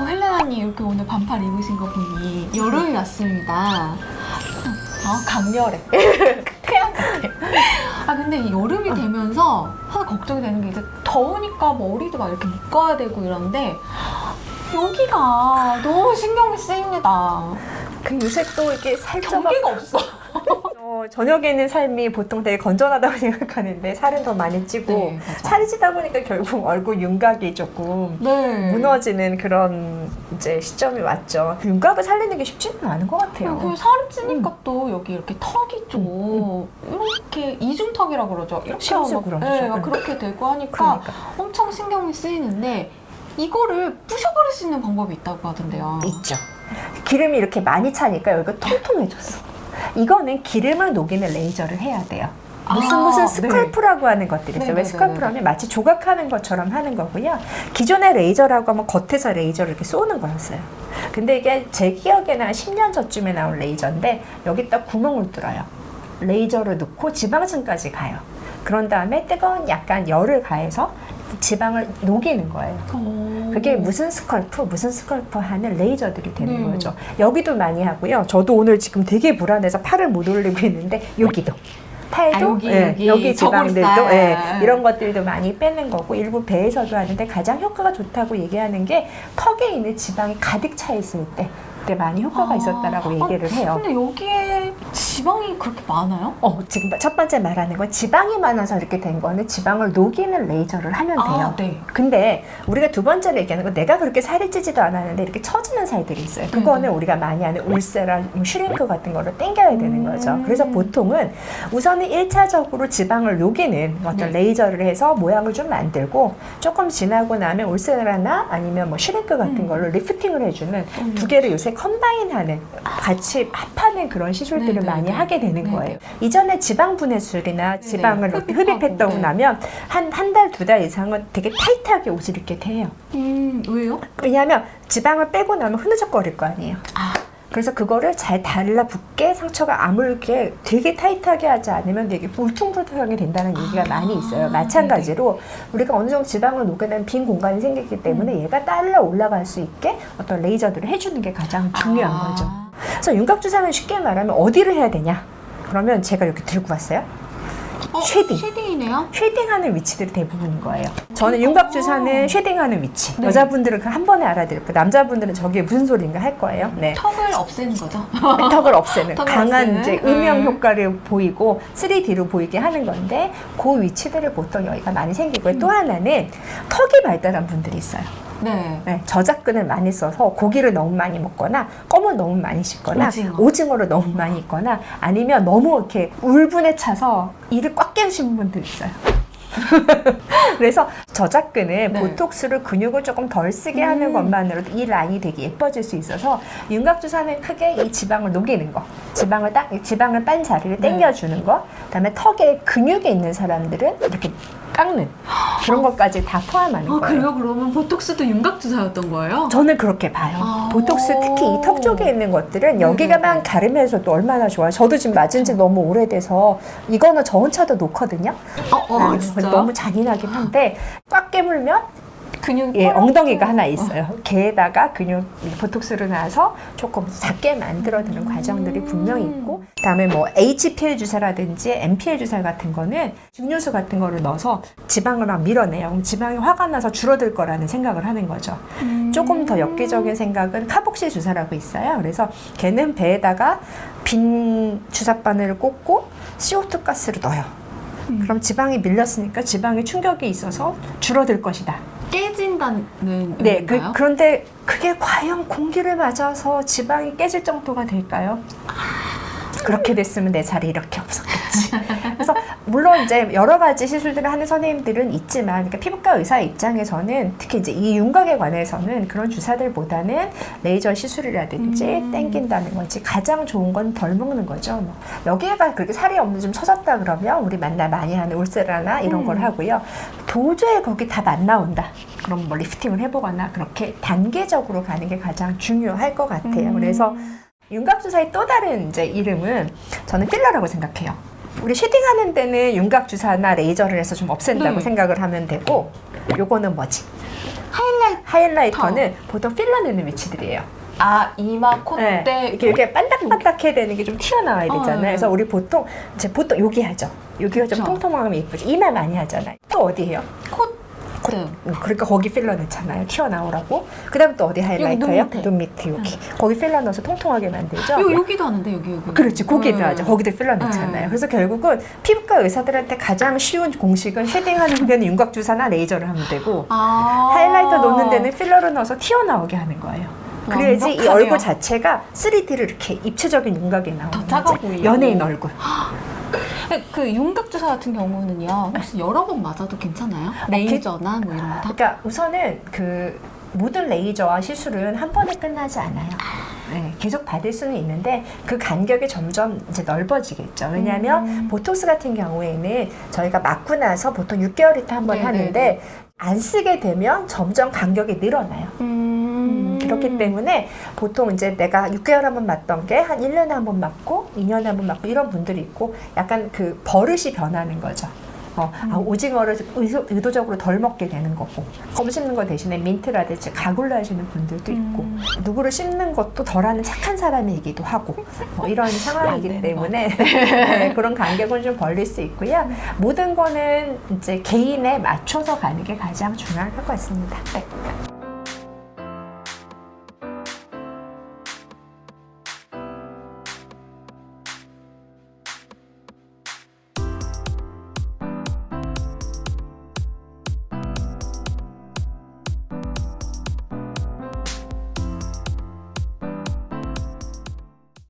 헬레나님 이렇게 오늘 반팔 입으신 거 보니 여름이 왔습니다. 강렬해. 태양 같아. 근데 이 여름이 되면서 하나 걱정이 되는 게 이제 더우니까 머리도 막 이렇게 묶어야 되고 이런데 여기가 너무 신경이 쓰입니다. 그 요새 또 이렇게 살짝 경계가 없어. 저녁에 있는 삶이 보통 되게 건전하다고 생각하는데 살은 더 많이 찌고 네, 맞아요. 살이 찌다 보니까 결국 얼굴 윤곽이 조금 네. 무너지는 그런 이제 시점이 왔죠. 윤곽을 살리는 게 쉽지는 않은 것 같아요. 그 살이 찌니까 또 여기 이렇게 턱이 좀 이렇게 이중턱이라고 그러죠. 이렇게 시험적으로 막, 그러죠. 막 그렇게 되고 하니까 그러니까. 엄청 신경이 쓰이는데 이거를 부셔버릴 수 있는 방법이 있다고 하던데요. 있죠. 기름이 이렇게 많이 차니까 여기가 통통해졌어. 이거는 기름을 녹이는 레이저를 해야 돼요. 무슨 스컬프라고 하는 것들이 있어요. 왜 스컬프라면 마치 조각하는 것처럼 하는 거고요. 기존의 레이저라고 하면 겉에서 레이저를 이렇게 쏘는 거였어요. 근데 이게 제 기억에는 한 10년 전쯤에 나온 레이저인데 여기다 구멍을 뚫어요. 레이저를 넣고 지방층까지 가요. 그런 다음에 뜨거운 약간 열을 가해서 지방을 녹이는 거예요. 그게 무슨 스컬프 하는 레이저들이 되는 거죠. 여기도 많이 하고요. 저도 오늘 지금 되게 불안해서 팔을 못 올리고 있는데 여기도. 팔도 여기 지방들도 이런 것들도 많이 빼는 거고 일부 배에서도 하는데 가장 효과가 좋다고 얘기하는 게 턱에 있는 지방이 가득 차 있을 때 그때 많이 효과가 있었다라고 얘기를 해요. 근데 여기에 지방이 그렇게 많아요? 지금 첫 번째 말하는 건 지방이 많아서 이렇게 된 거는 지방을 녹이는 레이저를 하면 돼요. 네. 근데 우리가 두 번째로 얘기하는 건 내가 그렇게 살이 찌지도 않았는데 이렇게 처지는 살들이 있어요. 그거는 우리가 많이 하는 울세라 슈링크 같은 거를 땡겨야 되는 거죠. 그래서 보통은 우선은 1차적으로 지방을 녹이는 어떤 레이저를 해서 모양을 좀 만들고 조금 지나고 나면 울세라나 아니면 뭐 슈링크 같은 걸로 리프팅을 해주는 두 개를 요새 컴바인하는 같이 합하는 그런 시술들을 많이 하게 되는 거예요. 이전에 지방 분해술이나 지방을 이렇게 흡입했다고 나면 한 달, 두 달 이상은 되게 타이트하게 옷을 입게 돼요. 왜요? 왜냐하면 지방을 빼고 나면 흐느적거릴 거 아니에요. 그래서 그거를 잘 달라붙게 상처가 아물게 되게 타이트하게 하지 않으면 되게 울퉁불퉁하게 된다는 얘기가 많이 있어요. 마찬가지로 우리가 어느 정도 지방을 녹여낸 빈 공간이 생기기 때문에 얘가 딸려 올라갈 수 있게 어떤 레이저들을 해주는 게 가장 중요한 거죠. 그래서 윤곽주사는 쉽게 말하면 어디를 해야 되냐? 그러면 제가 이렇게 들고 왔어요. 쉐딩이네요? 쉐딩하는 위치들이 대부분인 거예요. 저는 윤곽주사는 쉐딩하는 위치. 여자분들은 그 한 번에 알아들고 남자분들은 저게 무슨 소리인가 할 거예요. 턱을 없애는 거죠? 턱을 없애는 턱을 강한 없애는? 이제 음영 효과를 보이고 3D로 보이게 하는 건데 그 위치들을 보통 여기가 많이 생기고요. 또 하나는 턱이 발달한 분들이 있어요. 저작근을 많이 써서 고기를 너무 많이 먹거나 껌을 너무 많이 씹거나 오징어를 너무 많이 있거나 아니면 너무 이렇게 울분에 차서 이를 꽉 깨우시는 분들 있어요. 그래서 저작근은 보톡스를 근육을 조금 덜 쓰게 하는 것만으로도 이 라인이 되게 예뻐질 수 있어서 윤곽주사는 크게 이 지방을 녹이는 거, 지방을 빤 자리를 당겨주는 거, 그다음에 턱에 근육이 있는 사람들은 이렇게 깎는 그런 것까지 다 포함하는 거예요. 그래요? 그러면 보톡스도 윤곽주사였던 거예요? 저는 그렇게 봐요. 보톡스 특히 이 턱 쪽에 있는 것들은 여기가만 가름해서도 얼마나 좋아요. 저도 지금 맞은 지 너무 오래돼서 이거는 저 혼자도 놓거든요. 진짜? 너무 잔인하긴 한데 꽉 깨물면 근육이 엉덩이가 하나 있어요. 걔에다가 근육 보톡스를 놔서 조금 작게 만들어드는 과정들이 분명히 있고 그다음에 뭐 HPL 주사라든지 MPL 주사 같은 거는 증류수 같은 거를 넣어서 지방을 막 밀어내요. 그럼 지방이 화가 나서 줄어들 거라는 생각을 하는 거죠. 조금 더 엽기적인 생각은 카복시 주사라고 있어요. 그래서 걔는 배에다가 빈 주사바늘을 꽂고 CO2 가스를 넣어요. 그럼 지방이 밀렸으니까 지방에 충격이 있어서 줄어들 것이다. 깨진다는 의미인가요? 그런데 그게 과연 공기를 맞아서 지방이 깨질 정도가 될까요? 그렇게 됐으면 내 살이 이렇게 없었겠지. 그래서 물론 이제 여러 가지 시술들을 하는 선생님들은 있지만, 그러니까 피부과 의사 입장에서는 특히 이제 이 윤곽에 관해서는 그런 주사들보다는 레이저 시술이라든지 땡긴다는 거지 가장 좋은 건 덜 먹는 거죠. 뭐 여기에가 그렇게 살이 없는 좀 처졌다 그러면 우리 맨날 많이 하는 울세라나 이런 걸 하고요. 도저히 거기 답 안 나온다. 그럼 뭐 리프팅을 해보거나 그렇게 단계적으로 가는 게 가장 중요할 것 같아요. 그래서 윤곽주사의 또 다른 이제 이름은 저는 필러라고 생각해요. 우리 쉐딩하는 데는 윤곽주사나 레이저를 해서 좀 없앤다고 생각을 하면 되고, 요거는 뭐지? 하이라이터는 보통 필러 넣는 위치들이에요. 아, 이마, 콧대. 네, 이렇게 반딱반딱해야 되는 게 좀 튀어나와야 되잖아요. 네. 그래서 우리 보통 여기 하죠. 여기가 좀 그쵸. 통통하면 예쁘지. 이마 많이 하잖아요. 또 어디 해요? 콧등. 그러니까 거기 필러 넣잖아요. 튀어나오라고. 그다음 또 어디 하이라이터예요? 눈 밑에 여기. 거기 필러 넣어서 통통하게 만들죠. 여기도 하는데, 여기. 그렇지. 거기도 하죠. 거기도 필러 넣잖아요. 네. 그래서 결국은 피부과 의사들한테 가장 쉬운 공식은 쉐딩하는 데는 윤곽주사나 레이저를 하면 되고 하이라이터 놓는 데는 필러를 넣어서 튀어나오게 하는 거예요. 그래야지 이 완벽하네요. 얼굴 자체가 3D로 이렇게 입체적인 윤곽이 나오는 더 작아 거지. 보이고. 연예인 얼굴. 그 윤곽주사 같은 경우는요, 혹시 여러 번 맞아도 괜찮아요? 레이저나 뭐 이런 거 다? 그러니까 우선은 그 모든 레이저와 시술은 한 번에 끝나지 않아요. 네, 계속 받을 수는 있는데 그 간격이 점점 이제 넓어지겠죠. 왜냐하면 보톡스 같은 경우에는 저희가 맞고 나서 보통 6개월 있다 한 번 네네네. 하는데 안 쓰게 되면 점점 간격이 늘어나요. 그렇기 때문에 보통 이제 내가 6개월 한 번 맞던 게 한 1년에 한 번 맞고 2년에 한 번 맞고 이런 분들이 있고 약간 그 버릇이 변하는 거죠. 오징어를 의도적으로 덜 먹게 되는 거고 껌 씹는 거 대신에 민트라든지 가글로 하시는 분들도 있고 누구를 씹는 것도 덜하는 착한 사람이기도 하고 이런 상황이기 때문에 네, 그런 간격은 좀 벌릴 수 있고요. 모든 거는 이제 개인에 맞춰서 가는 게 가장 중요할 것 같습니다. 네.